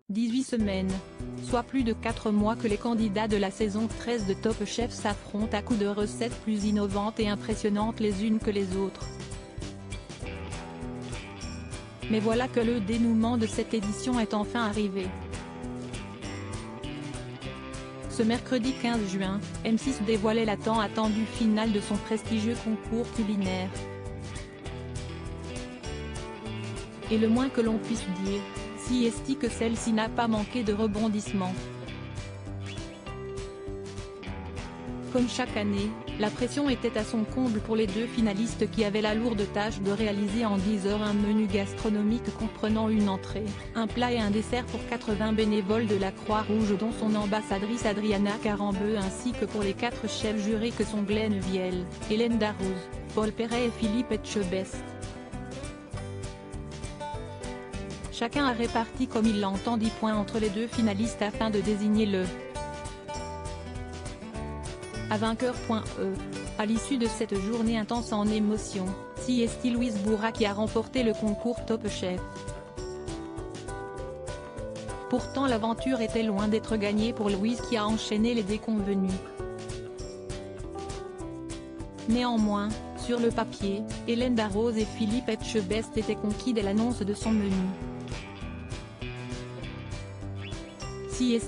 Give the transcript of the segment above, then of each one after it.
18 semaines, soit plus de 4 mois que les candidats de la saison 13 de Top Chef s'affrontent à coups de recettes plus innovantes et impressionnantes les unes que les autres. Mais voilà que le dénouement de cette édition est enfin arrivé. Ce mercredi 15 juin, M6 dévoilait la tant attendue finale de son prestigieux concours culinaire. Et le moins que l'on puisse dire, si est que celle-ci n'a pas manqué de rebondissements. Comme chaque année, la pression était à son comble pour les deux finalistes qui avaient la lourde tâche de réaliser en 10 heures un menu gastronomique comprenant une entrée, un plat et un dessert pour 80 bénévoles de la Croix-Rouge dont son ambassadrice Adriana Carambeu ainsi que pour les 4 chefs jurés que sont Glenn Viel, Hélène Darroze, Paul Perret et Philippe Etchebest. Chacun a réparti comme il l'entend 10 points entre les deux finalistes afin de désigner le vainqueur.e. À l'issue de cette journée intense en émotion, c'est Louise Bourra qui a remporté le concours Top Chef. Pourtant l'aventure était loin d'être gagnée pour Louise qui a enchaîné les déconvenues. Néanmoins, sur le papier, Hélène Darroze et Philippe Etchebest étaient conquis dès l'annonce de son menu.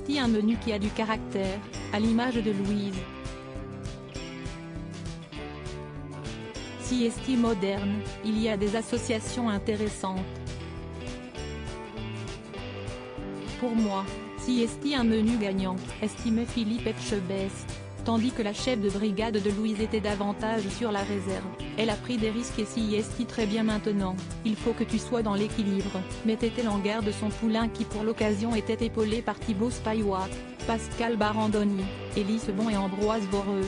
C'est un menu qui a du caractère, à l'image de Louise. C'est moderne, il y a des associations intéressantes. Pour moi, c'est un menu gagnant, estimait Philippe Etchebest, tandis que la chef de brigade de Louise était davantage sur la réserve. Elle a pris des risques et c'est très bien maintenant, il faut que tu sois dans l'équilibre, mettait-elle en garde son poulain qui pour l'occasion était épaulé par Thibaut Spaiwat, Pascal Barandoni, Élise Bon et Ambroise Voreux.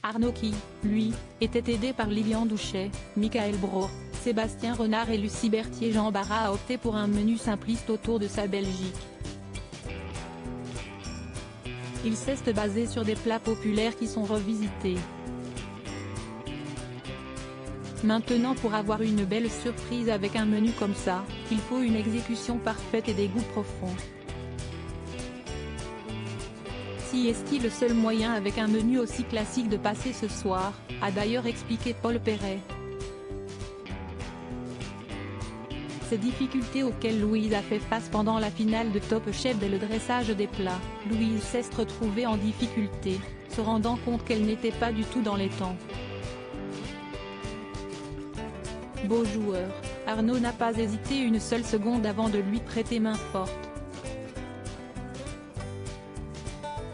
Arnaud qui, lui, était aidé par Lilian Douchet, Michael Brault, Sébastien Renard et Lucie Berthier. Jean Barra a opté pour un menu simpliste autour de sa Belgique. Il s'est basé sur des plats populaires qui sont revisités. Maintenant pour avoir une belle surprise avec un menu comme ça, il faut une exécution parfaite et des goûts profonds. C'est le seul moyen avec un menu aussi classique de passer ce soir, a d'ailleurs expliqué Paul Perret. Ces difficultés auxquelles Louise a fait face pendant la finale de Top Chef dès le dressage des plats, Louise s'est retrouvée en difficulté, se rendant compte qu'elle n'était pas du tout dans les temps. Beau joueur, Arnaud n'a pas hésité une seule seconde avant de lui prêter main forte.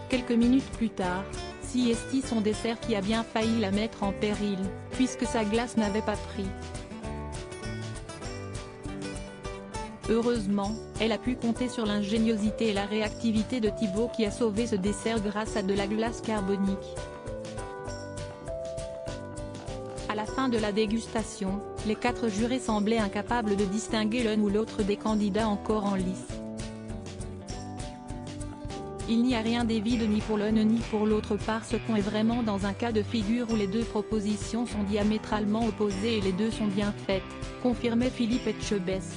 Quelques minutes plus tard, c'est son dessert qui a bien failli la mettre en péril, puisque sa glace n'avait pas pris. Heureusement, elle a pu compter sur l'ingéniosité et la réactivité de Thibaut qui a sauvé ce dessert grâce à de la glace carbonique. À la fin de la dégustation, les 4 jurés semblaient incapables de distinguer l'un ou l'autre des candidats encore en lice. Il n'y a rien d'évident ni pour l'un ni pour l'autre parce qu'on est vraiment dans un cas de figure où les deux propositions sont diamétralement opposées et les deux sont bien faites, confirmait Philippe Etchebest.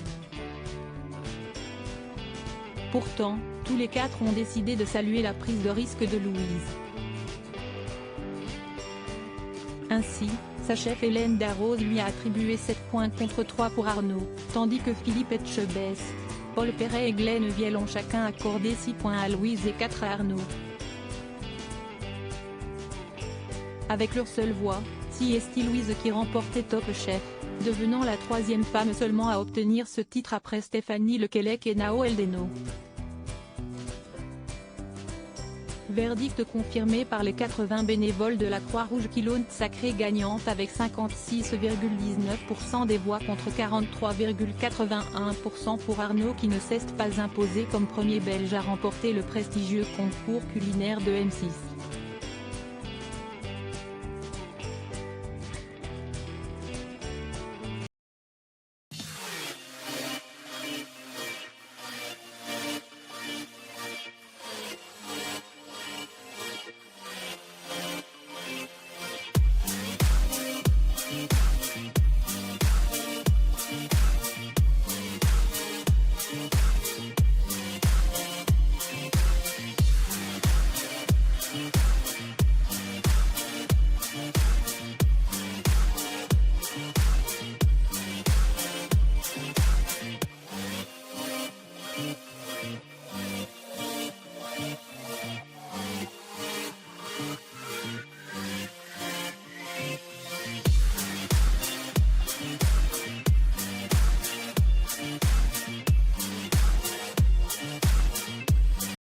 Pourtant, tous les 4 ont décidé de saluer la prise de risque de Louise. Ainsi, sa chef Hélène Darroze lui a attribué 7 points contre 3 pour Arnaud, tandis que Philippe Etchebest, Paul Perret et Glenn Viel ont chacun accordé 6 points à Louise et 4 à Arnaud. Avec leur seule voix, c'est Louise qui remportait Top Chef, devenant la 3e femme seulement à obtenir ce titre après Stéphanie Lequelec et Nao Eldeno. Verdict confirmé par les 80 bénévoles de la Croix-Rouge qui l'ont sacrée gagnante avec 56,19% des voix contre 43,81% pour Arnaud qui ne s'est pas imposé comme premier Belge à remporter le prestigieux concours culinaire de M6.